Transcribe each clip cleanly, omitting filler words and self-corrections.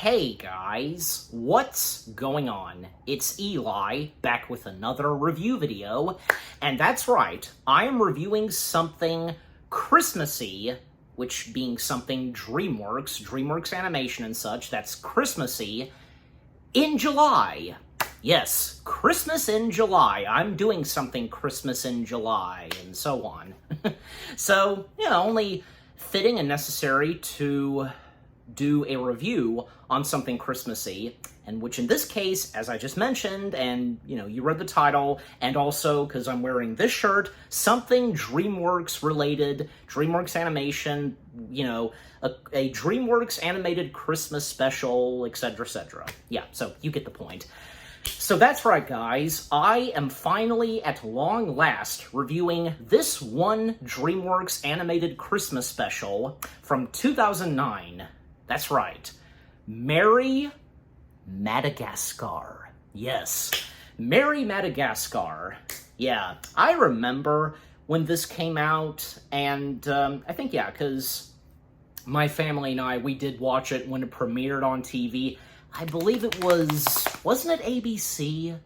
Hey guys, what's going on? It's Eli, back with another review video, and that's right, I am reviewing something Christmassy, which being something DreamWorks Animation and such, that's Christmassy, in July. Yes, Christmas in July. I'm doing something Christmas in July, and so on. So, only fitting and necessary to do a review on something Christmassy, and which in this case, as I just mentioned, and you read the title, and also because I'm wearing this shirt, something DreamWorks related, DreamWorks animation, a DreamWorks animated Christmas special, etc., etc. Yeah, so you get the point. So that's right, guys, I am finally, at long last, reviewing this one DreamWorks animated Christmas special from 2009. That's right. Merry Madagascar. Yes. Merry Madagascar. Yeah, I remember when this came out, and I think, because my family and I, we did watch it when it premiered on TV. I believe it wasn't it ABC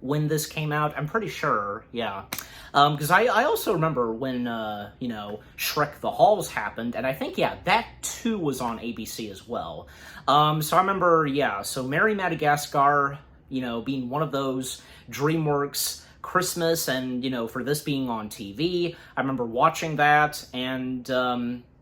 when this came out? I'm pretty sure, yeah. Because I also remember when, Shrek the Halls happened, and I think, that too was on ABC as well. So I remember, so Merry Madagascar, being one of those DreamWorks Christmas, and, for this being on TV, I remember watching that, and,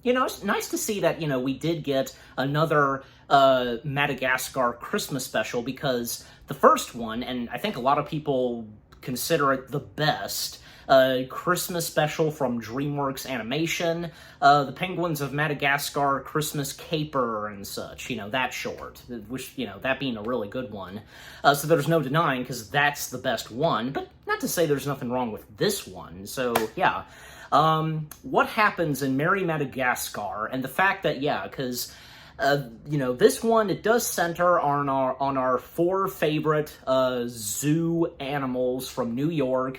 it's nice to see that, we did get another Madagascar Christmas special, because the first one, and I think a lot of people consider it the best, Christmas special from DreamWorks Animation, The Penguins of Madagascar Christmas Caper and such, that short, which, that being a really good one. So there's no denying, because that's the best one, but not to say there's nothing wrong with this one, so, yeah. What happens in Merry Madagascar, and the fact that, because this one, it does center on our four favorite zoo animals from New York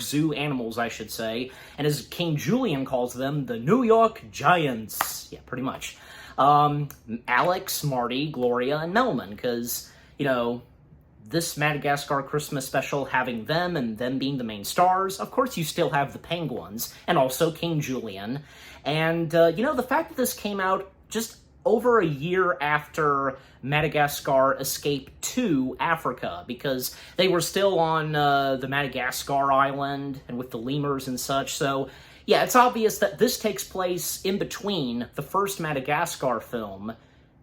Zoo animals, I should say, and as King Julian calls them, the New York Giants. Yeah, pretty much. Alex, Marty, Gloria, and Melman, because, this Madagascar Christmas special having them and them being the main stars, of course you still have the penguins, and also King Julian, and, the fact that this came out just over a year after Madagascar escaped to Africa, because they were still on the Madagascar island and with the lemurs and such, so yeah, it's obvious that this takes place in between the first Madagascar film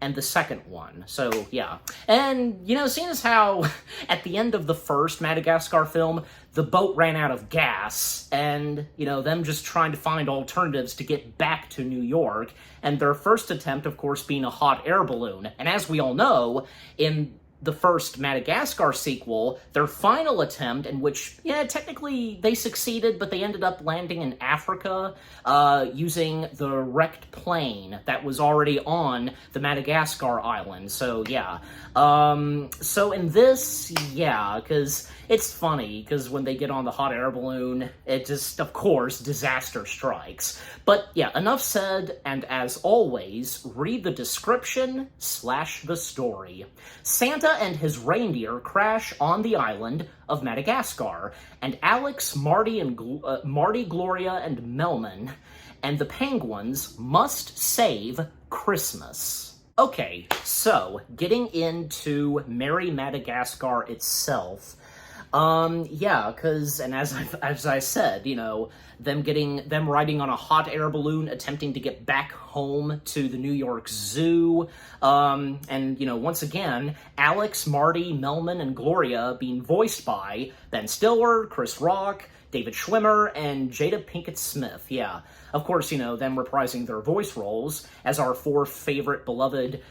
and the second one, so yeah. And, seeing as how at the end of the first Madagascar film, the boat ran out of gas, and, them just trying to find alternatives to get back to New York, and their first attempt, of course, being a hot air balloon. And as we all know, in the first Madagascar sequel, their final attempt, in which, technically they succeeded, but they ended up landing in Africa, using the wrecked plane that was already on the Madagascar island, so yeah. So in this, because it's funny, because when they get on the hot air balloon, it just, of course, disaster strikes. But yeah, enough said, and as always, read the description / the story. Santa and his reindeer crash on the island of Madagascar, and Alex, Marty, Gloria, and Melman, and the penguins must save Christmas. Okay, so, getting into Merry Madagascar itself, because, and as I said, them riding on a hot air balloon, attempting to get back home to the New York Zoo, and, once again, Alex, Marty, Melman, and Gloria being voiced by Ben Stiller, Chris Rock, David Schwimmer, and Jada Pinkett Smith, yeah. Of course, them reprising their voice roles as our four favorite beloved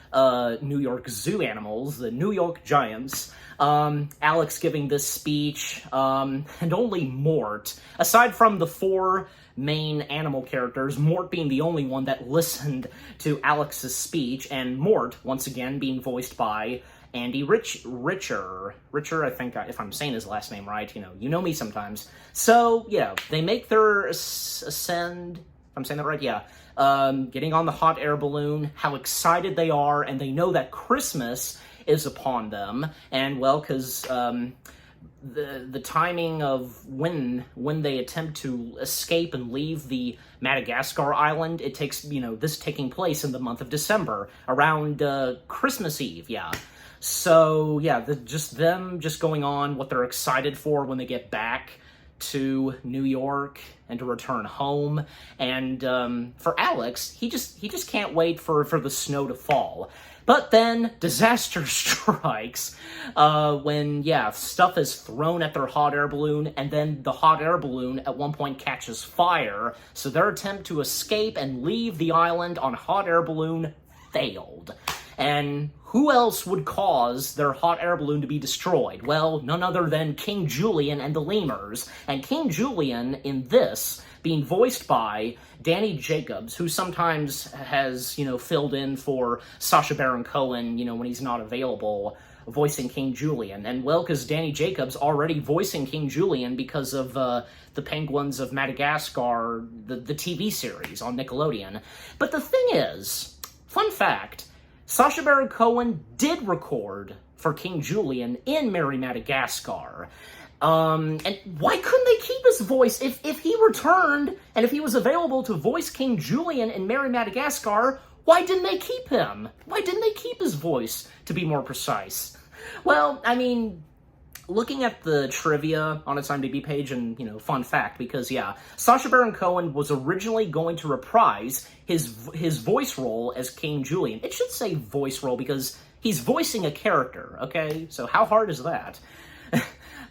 New York Zoo animals, the New York Giants. Alex giving this speech, and only Mort, aside from the four main animal characters, Mort being the only one that listened to Alex's speech, and Mort, once again, being voiced by Andy Richer, I think, if I'm saying his last name right, you know me sometimes. So, yeah, they make their ascend, if I'm saying that right, yeah, getting on the hot air balloon, how excited they are, and they know that Christmas is upon them, and well, because the timing of when they attempt to escape and leave the Madagascar island, it takes, this taking place in the month of December, around Christmas Eve, yeah. So, yeah, just them going on what they're excited for when they get back to New York and to return home. And for Alex, he just can't wait for the snow to fall. But then disaster strikes when, stuff is thrown at their hot air balloon, and then the hot air balloon at one point catches fire, so their attempt to escape and leave the island on hot air balloon failed. And who else would cause their hot air balloon to be destroyed? Well, none other than King Julian and the Lemurs. And King Julian, in this, being voiced by Danny Jacobs, who sometimes has, filled in for Sacha Baron Cohen, when he's not available, voicing King Julian. And, well, because Danny Jacobs already voicing King Julian because of the Penguins of Madagascar, the TV series on Nickelodeon. But the thing is, fun fact, Sacha Baron Cohen did record for King Julian in Merry Madagascar. And why couldn't they keep his voice? If he returned, and if he was available to voice King Julian in Merry Madagascar, why didn't they keep him? Why didn't they keep his voice, to be more precise? Well, I mean, looking at the trivia on its IMDb page, and, fun fact, because, Sacha Baron Cohen was originally going to reprise his voice role as King Julian. It should say voice role because he's voicing a character, okay? So how hard is that?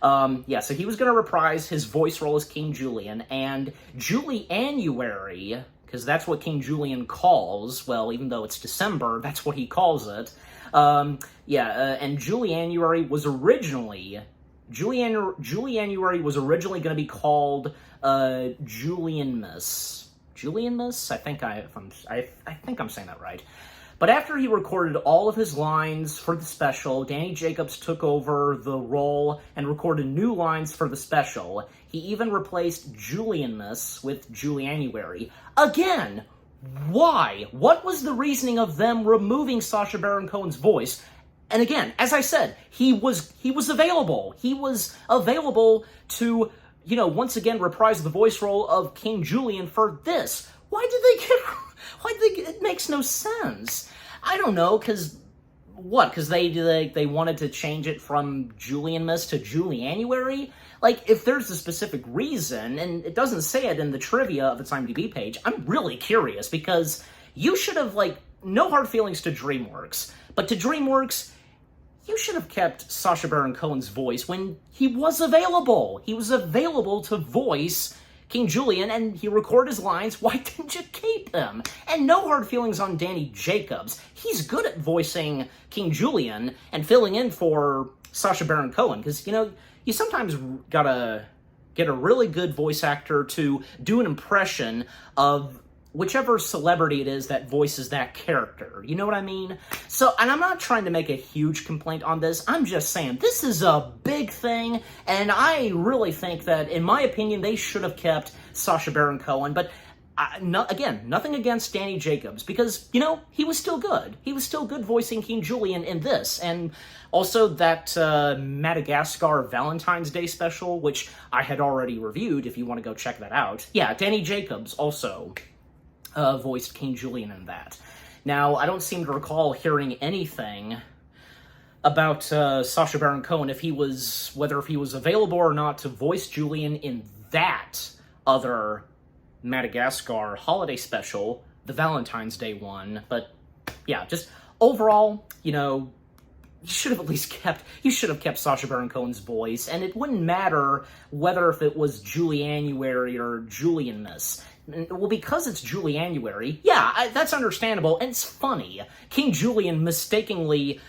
So he was going to reprise his voice role as King Julian, and Julianuary, because that's what King Julian calls, well, even though it's December, that's what he calls it. And Julianuary was originally going to be called Julianmas. Julianmas? I think I'm saying that right. But after he recorded all of his lines for the special, Danny Jacobs took over the role and recorded new lines for the special. He even replaced Julianmas with Julianuary. Again, why? What was the reasoning of them removing Sacha Baron Cohen's voice? And again, as I said, he was available. He was available to, once again reprise the voice role of King Julian for this. It makes no sense. I don't know, because they wanted to change it from Julianmas to Julianuary? Like, if there's a specific reason, and it doesn't say it in the trivia of its IMDb page, I'm really curious, because you should have, no hard feelings to DreamWorks, but to DreamWorks, you should have kept Sacha Baron Cohen's voice when he was available. He was available to voice King Julian, and he recorded his lines. Why didn't you keep him? And no hard feelings on Danny Jacobs. He's good at voicing King Julian and filling in for Sacha Baron Cohen, because, you sometimes gotta get a really good voice actor to do an impression of whichever celebrity it is that voices that character. You know what I mean? So, and I'm not trying to make a huge complaint on this. I'm just saying, this is a big thing, and I really think that, in my opinion, they should have kept Sacha Baron Cohen, but again, nothing against Danny Jacobs, because, he was still good. He was still good voicing King Julian in this, and also that Madagascar Valentine's Day special, which I had already reviewed, if you want to go check that out. Yeah, Danny Jacobs also voiced King Julian in that. Now, I don't seem to recall hearing anything about Sacha Baron Cohen, whether he was available or not to voice Julian in that other Madagascar holiday special, the Valentine's Day one. But yeah, just overall, you should have kept Sacha Baron Cohen's voice, and it wouldn't matter whether if it was Julianuary or Julianmas. Well, because it's Julianuary, that's understandable, and it's funny. King Julian mistakenly,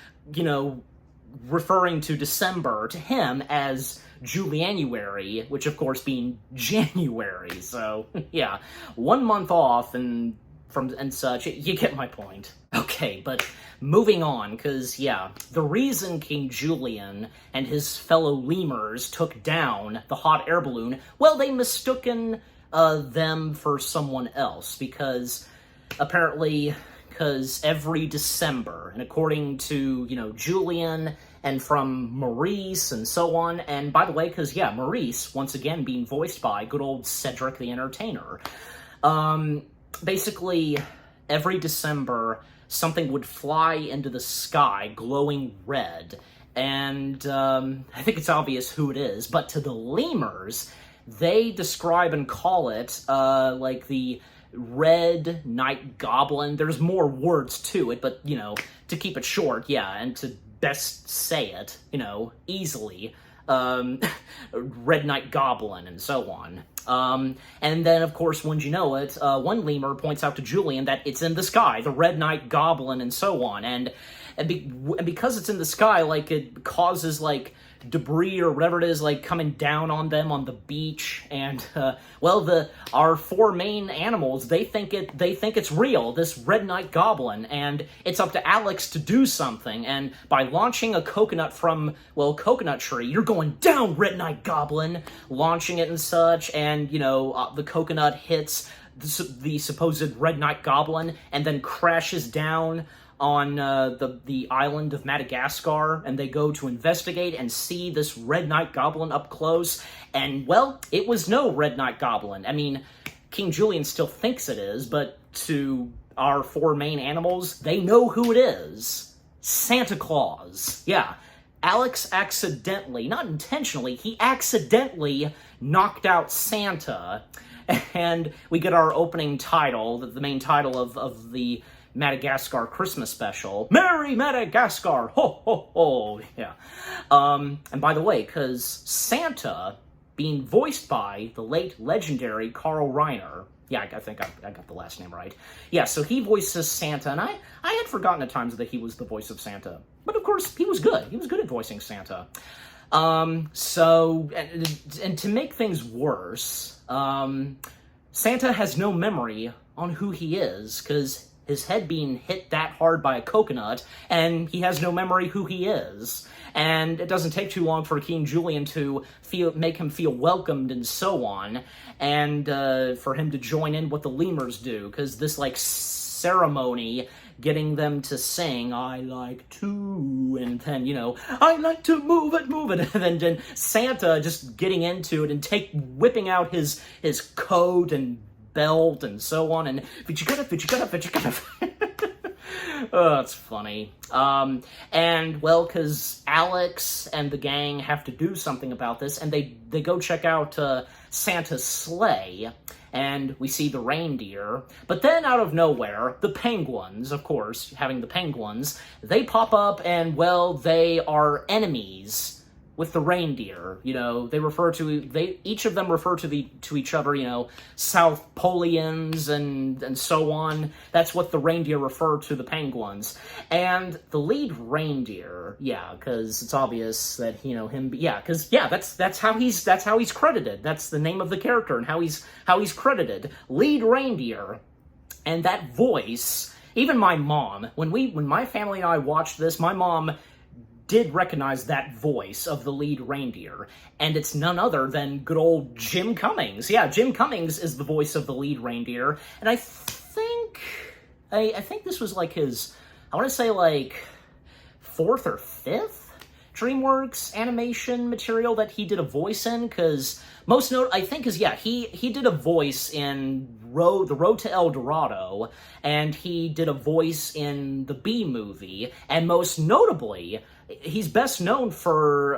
referring to December to him as Julianuary, which of course being January. So, 1 month off and such, you get my point. Okay, but moving on, because, the reason King Julian and his fellow lemurs took down the hot air balloon, well, they mistaken them for someone else, because apparently, because every December, and according to, Julian and from Maurice and so on, and by the way, because, yeah, Maurice, once again, being voiced by good old Cedric the Entertainer, basically, every December, something would fly into the sky glowing red, and I think it's obvious who it is, but to the lemurs, they describe and call it, like the Red Night Goblin. There's more words to it, but, to keep it short, yeah, and to best say it, easily, Red Night Goblin, and so on. And then, of course, wouldn't you know it, one lemur points out to Julian that it's in the sky, the Red Night Goblin, and so on, and because it's in the sky, like, it causes, like, debris or whatever it is, like, coming down on them on the beach, and, well, our four main animals, they think it's real, this Red Night Goblin, and it's up to Alex to do something, and by launching a coconut from, well, coconut tree, you're going down, Red Night Goblin, launching it and such, and, the coconut hits the supposed Red Night Goblin, and then crashes down on the island of Madagascar, and they go to investigate and see this Red Night Goblin up close, and, well, it was no Red Night Goblin. I mean, King Julian still thinks it is, but to our four main animals, they know who it is. Santa Claus. Yeah. Alex accidentally, not intentionally, he accidentally knocked out Santa, and we get our opening title, the main title of the Madagascar Christmas special. Merry Madagascar! Ho, ho, ho! Yeah. And by the way, because Santa, being voiced by the late legendary Carl Reiner, yeah, I think I got the last name right. Yeah, so he voices Santa, and I had forgotten at times that he was the voice of Santa. But of course, he was good. He was good at voicing Santa. So, and to make things worse, Santa has no memory on who he is, because his head being hit that hard by a coconut, and he has no memory who he is. And it doesn't take too long for King Julian to make him feel welcomed and so on, and for him to join in what the lemurs do, because this, like, ceremony, getting them to sing, I like to, and then, I like to move it, and then Santa just getting into it and whipping out his coat and belt and so on, and but you gotta. Oh, that's funny. And, well, because Alex and the gang have to do something about this, and they go check out Santa's sleigh, and we see the reindeer, but then out of nowhere, the penguins, of course, having the penguins, they pop up, and, well, they are enemies with the reindeer. Each of them refer to each other, South Polians and so on. That's what the reindeer refer to the penguins. And the lead reindeer, yeah, because it's obvious that, him, yeah, because, yeah, that's how he's credited. That's the name of the character and how he's credited. Lead reindeer. And that voice, even my mom, when my family and I watched this, my mom did recognize that voice of the lead reindeer, and it's none other than good old Jim Cummings. Yeah, Jim Cummings is the voice of the lead reindeer, and I think this was like his, I want to say like 4th or 5th DreamWorks animation material that he did a voice in, because he did a voice in The Road to El Dorado, and he did a voice in the Bee Movie, and most notably, he's best known for,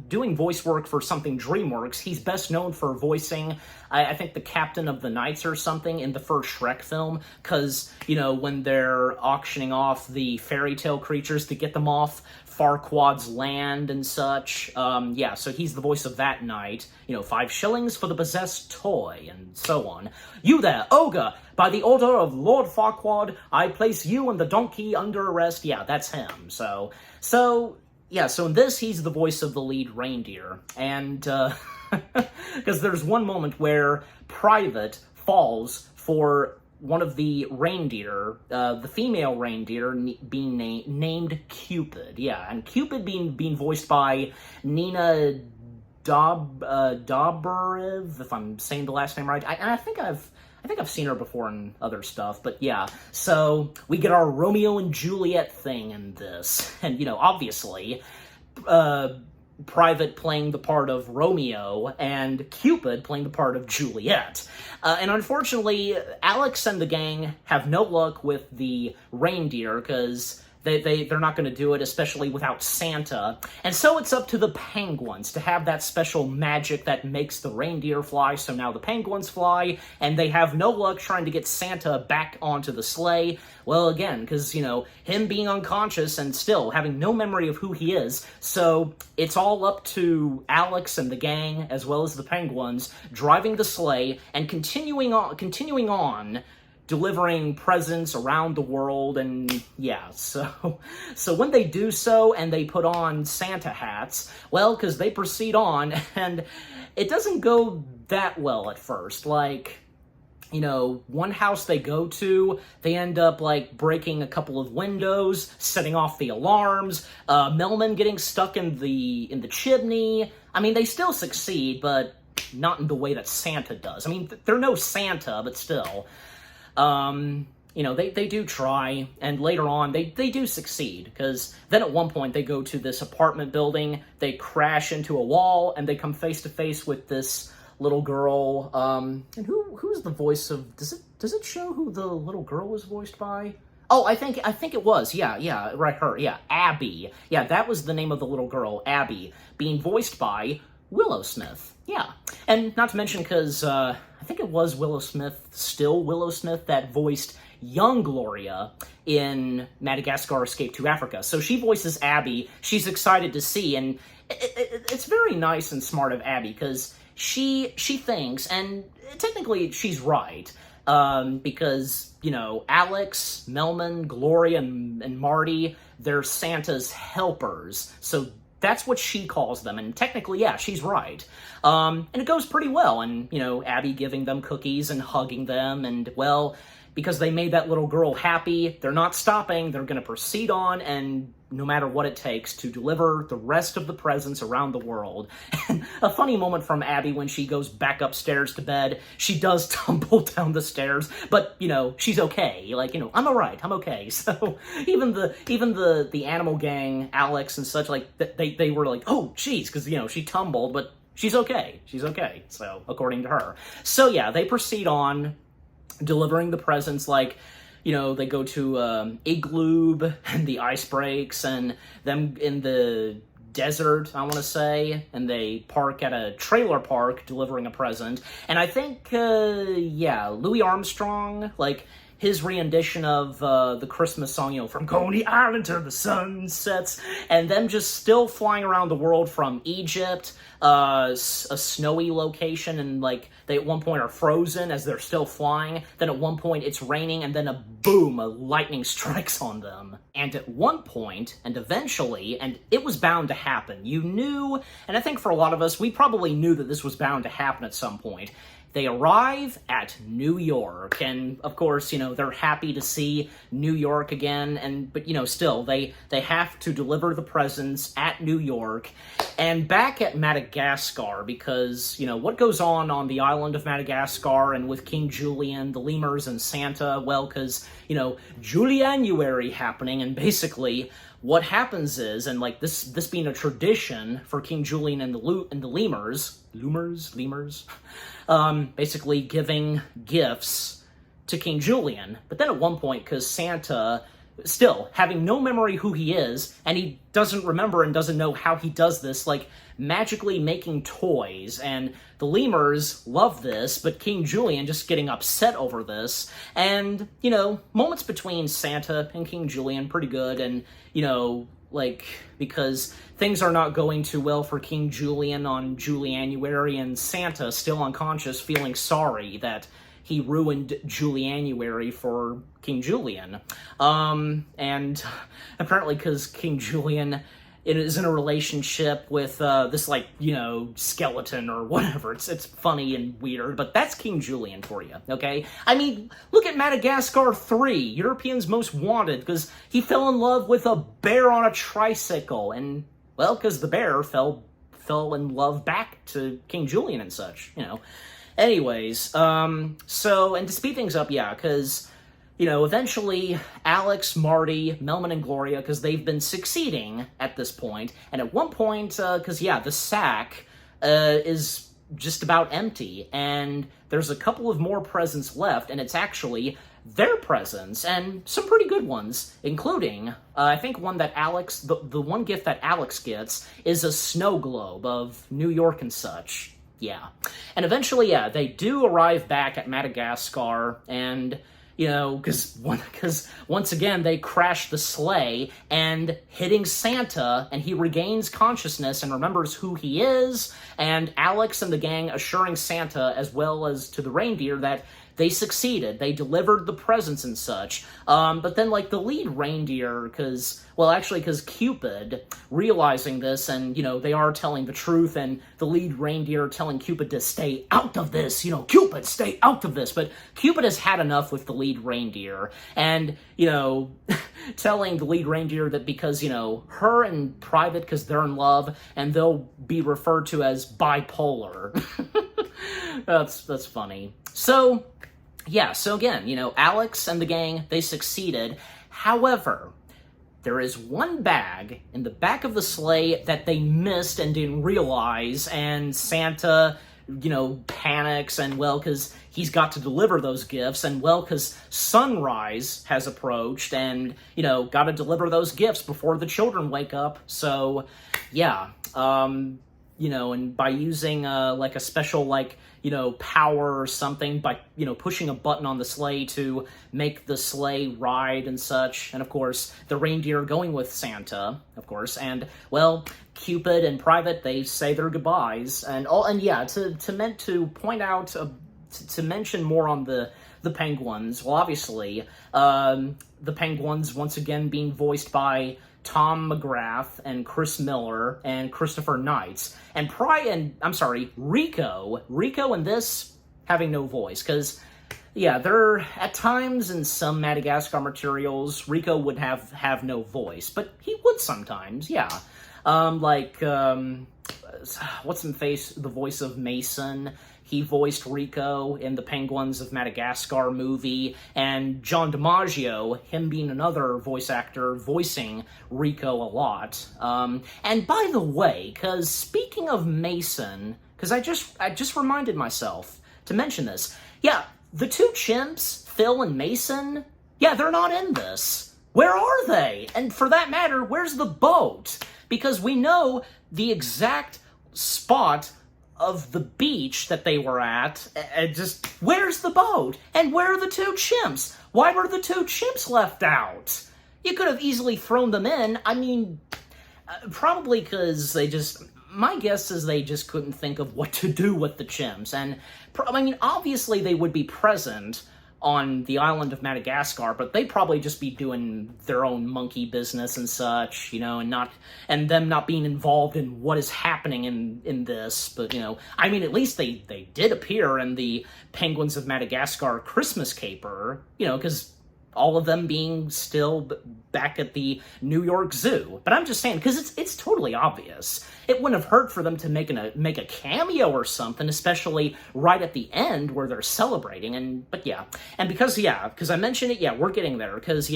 doing voice work for something DreamWorks. He's best known for voicing, I think, the Captain of the Knights or something in the first Shrek film, because, when they're auctioning off the fairy tale creatures to get them off Farquaad's land and such. So he's the voice of that knight. 5 shillings for the possessed toy, and so on. You there, ogre! By the order of Lord Farquaad, I place you and the donkey under arrest. Yeah, that's him. So in this, he's the voice of the lead reindeer. And, because there's one moment where Private falls for one of the reindeer, the female reindeer, being named Cupid. Yeah, and Cupid being voiced by Nina Dobrev, if I'm saying the last name right. I think I've I think I've seen her before in other stuff, but yeah. So we get our Romeo and Juliet thing in this. And, obviously, Private playing the part of Romeo and Cupid playing the part of Juliet. And unfortunately, Alex and the gang have no luck with the reindeer because they're not going to do it, especially without Santa. And so it's up to the penguins to have that special magic that makes the reindeer fly, so now the penguins fly, and they have no luck trying to get Santa back onto the sleigh. Well, again, because, him being unconscious and still having no memory of who he is, so it's all up to Alex and the gang, as well as the penguins, driving the sleigh and continuing on delivering presents around the world. And yeah, so when they do so and they put on Santa hats, well, because they proceed on, and it doesn't go that well at first. Like, one house they go to, they end up, breaking a couple of windows, setting off the alarms, Melman getting stuck in the chimney. I mean, they still succeed, but not in the way that Santa does. I mean, they're no Santa, but still. They do try, and later on, they do succeed, because then at one point they go to this apartment building, they crash into a wall, and they come face to face with this little girl, and who's the voice of, does it show who the little girl was voiced by? Oh, I think it was, yeah, right, her, yeah, Abby. Yeah, that was the name of the little girl, Abby, being voiced by Willow Smith. Yeah, and not to mention, because I think it was Willow Smith that voiced young Gloria in Madagascar Escape to Africa. So she voices Abby. She's excited to see, and it's very nice and smart of Abby, because she thinks, and technically she's right, because, Alex, Melman, Gloria, and Marty, they're Santa's helpers, so that's what she calls them, and technically, yeah, she's right. And it goes pretty well, and, Abby giving them cookies and hugging them, and, well, because they made that little girl happy, they're not stopping, they're going to proceed on, and no matter what it takes, to deliver the rest of the presents around the world. And a funny moment from Abby when she goes back upstairs to bed, she does tumble down the stairs, but, she's okay. I'm alright, I'm okay. So, even the animal gang, Alex and such, they were like, oh, jeez, because, she tumbled, but she's okay. She's okay, so, according to her. So, yeah, they proceed on, delivering the presents, they go to Igloo, and the ice breaks, and them in the desert, I want to say, and they park at a trailer park delivering a present. And I think, Louis Armstrong, his rendition of the Christmas song, from Coney Island to the sun sets, and them just still flying around the world from Egypt, a snowy location, and they at one point are frozen as they're still flying, then at one point it's raining, and then a lightning strikes on them. And at one point, and eventually, and it was bound to happen, you knew, and I think for a lot of us, we probably knew that this was bound to happen at some point. They arrive at New York, and of course, they're happy to see New York again, but still, they have to deliver the presents at New York, and back at Madagascar, because, what goes on the island of Madagascar, and with King Julian, the lemurs, and Santa, well, because, Julianuary happening, and basically, what happens is, and this being a tradition for King Julian and the lemurs, basically giving gifts to King Julian. But then at one point, because Santa, still having no memory who he is, and he doesn't remember and doesn't know how he does this, magically making toys, and the lemurs love this, but King Julian just getting upset over this, and, moments between Santa and King Julian, pretty good, and, because things are not going too well for King Julian on Julianuary, and Santa, still unconscious, feeling sorry that he ruined Julianuary for King Julian. And apparently because King Julian is in a relationship with this, skeleton or whatever. It's funny and weird, but that's King Julian for you, okay? I mean, look at Madagascar 3, Europeans Most Wanted, because he fell in love with a bear on a tricycle, and, well, because the bear fell in love back to King Julian and such, Anyways, so, and to speed things up, yeah, because, eventually Alex, Marty, Melman, and Gloria, because they've been succeeding at this point, and at one point, because, the sack is just about empty, and there's a couple of more presents left, and it's actually their presents, and some pretty good ones, including, I think one that Alex, the one gift that Alex gets is a snow globe of New York and such. Yeah. And eventually, they do arrive back at Madagascar, and, because once again, they crash the sleigh, and hitting Santa, and he regains consciousness and remembers who he is, and Alex and the gang assuring Santa, as well as to the reindeer, that they succeeded. They delivered the presents and such. But then, the lead reindeer, because Cupid, realizing this, and, they are telling the truth, and the lead reindeer telling Cupid to stay out of this, Cupid, stay out of this. But Cupid has had enough with the lead reindeer, and, telling the lead reindeer that because, her in private, because they're in love, and they'll be referred to as bipolar. That's funny. So again, Alex and the gang, they succeeded. However, there is one bag in the back of the sleigh that they missed and didn't realize, and Santa, panics, and, because he's got to deliver those gifts, and, because sunrise has approached, and, got to deliver those gifts before the children wake up. So, and by using, a special, power or something, by, pushing a button on the sleigh to make the sleigh ride and such, and, of course, the reindeer going with Santa, of course, and, Cupid and Private, they say their goodbyes, and to point out, to mention more on the penguins, well, obviously, the penguins, once again, being voiced by Tom McGrath and Chris Miller and Christopher Knights. And Rico in this having no voice, because, there, at times in some Madagascar materials, Rico would have no voice, but he would sometimes, what's-in-face, the voice of Mason. He voiced Rico in the Penguins of Madagascar movie, and John DiMaggio, him being another voice actor, voicing Rico a lot. And by the way, because speaking of Mason, because I just reminded myself to mention this, the two chimps, Phil and Mason, they're not in this. Where are they? And for that matter, where's the boat? Because we know the exact spot of the beach that they were at, where's the boat? And where are the two chimps? Why were the two chimps left out? You could have easily thrown them in. I mean, probably because my guess is they just couldn't think of what to do with the chimps. And, obviously they would be present on the island of Madagascar, but they'd probably just be doing their own monkey business and such, and them not being involved in what is happening in this. But, at least they did appear in the Penguins of Madagascar Christmas caper, because all of them being still back at the New York Zoo. But I'm just saying, because it's totally obvious. It wouldn't have hurt for them to make a cameo or something, especially right at the end where they're celebrating. And because I mentioned it, we're getting there. Because,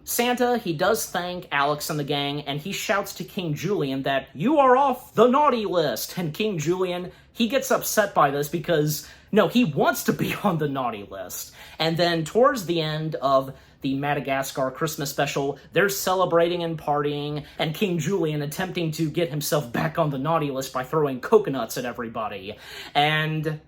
Santa, he does thank Alex and the gang, and he shouts to King Julian that, "You are off the naughty list." And King Julian, he gets upset by this because, no, he wants to be on the naughty list. And then towards the end of the Madagascar Christmas special, they're celebrating and partying, and King Julian attempting to get himself back on the naughty list by throwing coconuts at everybody. And,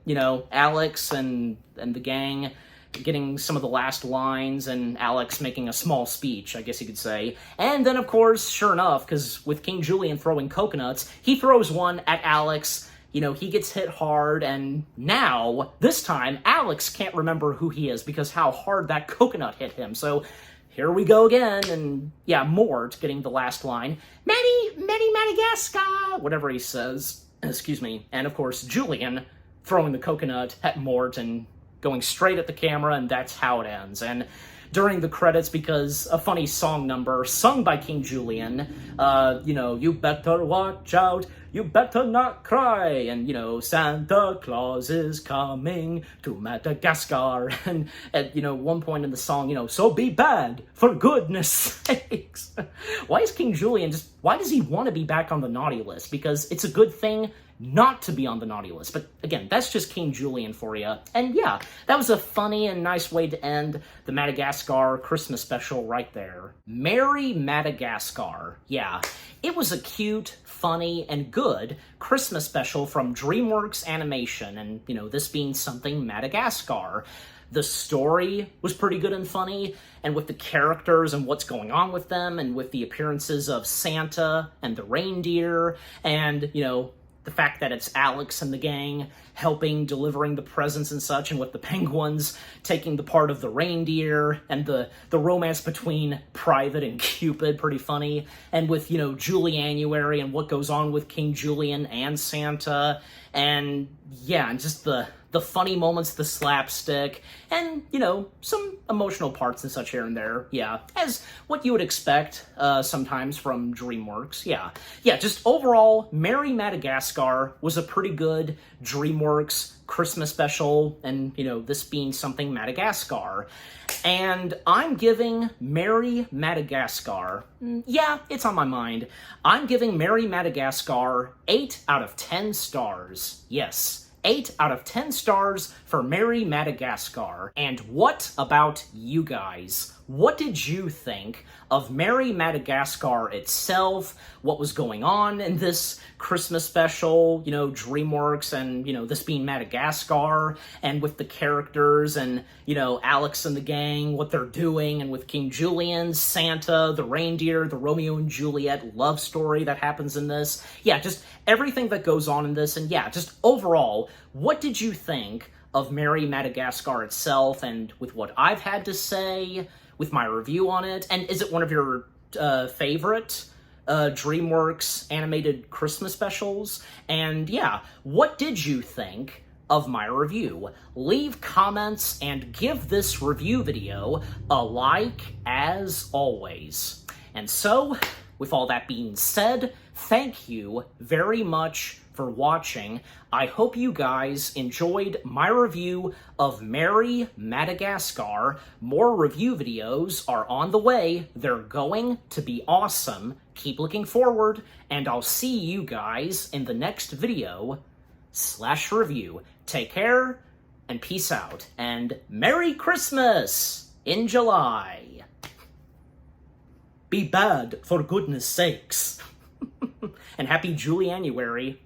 Alex and the gang getting some of the last lines, and Alex making a small speech, I guess you could say. And then, of course, sure enough, because with King Julian throwing coconuts, he throws one at Alex. He gets hit hard, and now, this time, Alex can't remember who he is because how hard that coconut hit him. So, here we go again, and Mort getting the last line, "Many Madagascar," whatever he says, excuse me. And, of course, Julian throwing the coconut at Mort and going straight at the camera, and that's how it ends. And during the credits, because a funny song number sung by King Julian, "You better watch out, you better not cry, and, you know, Santa Claus is coming to Madagascar, and at, you know, one point in the song, you know, so be bad, for goodness sakes. Why is King Julian why does he want to be back on the naughty list? Because it's a good thing not to be on the naughty list. But again, that's just King Julian for you. And yeah, that was a funny and nice way to end the Madagascar Christmas special right there. Merry Madagascar. Yeah, it was a cute, funny, and good Christmas special from DreamWorks Animation, and, you know, this being something Madagascar. The story was pretty good and funny, and with the characters and what's going on with them, and with the appearances of Santa and the reindeer, and, you know, the fact that it's Alex and the gang helping, delivering the presents and such, and with the penguins taking the part of the reindeer, and the romance between Private and Cupid, pretty funny, and with, you know, Julianuary and what goes on with King Julian and Santa, and yeah, and just the funny moments, the slapstick, and, you know, some emotional parts and such here and there, yeah, as what you would expect sometimes from DreamWorks, yeah. Yeah, just overall, Merry Madagascar was a pretty good DreamWorks Christmas special, and, you know, this being something Madagascar. And I'm giving Merry Madagascar, yeah, it's on my mind, I'm giving Merry Madagascar 8 out of 10 stars, yes. 8 out of 10 stars for Merry Madagascar. And what about you guys? What did you think of Merry Madagascar itself? What was going on in this Christmas special, you know, DreamWorks, and, you know, this being Madagascar, and with the characters, and, you know, Alex and the gang, what they're doing, and with King Julian, Santa, the reindeer, the Romeo and Juliet love story that happens in this. Yeah, just everything that goes on in this, and yeah, just overall, what did you think of Merry Madagascar itself, and with what I've had to say, with my review on it, and is it one of your favorite DreamWorks animated Christmas specials? And yeah, what did you think of my review? Leave comments and give this review video a like as always. And so, with all that being said, thank you very much for watching. I hope you guys enjoyed my review of Merry Madagascar. More review videos are on the way. They're going to be awesome. Keep looking forward, and I'll see you guys in the next video/review. Take care, and peace out, and Merry Christmas in July. Be bad, for goodness sakes. And happy Julianuary.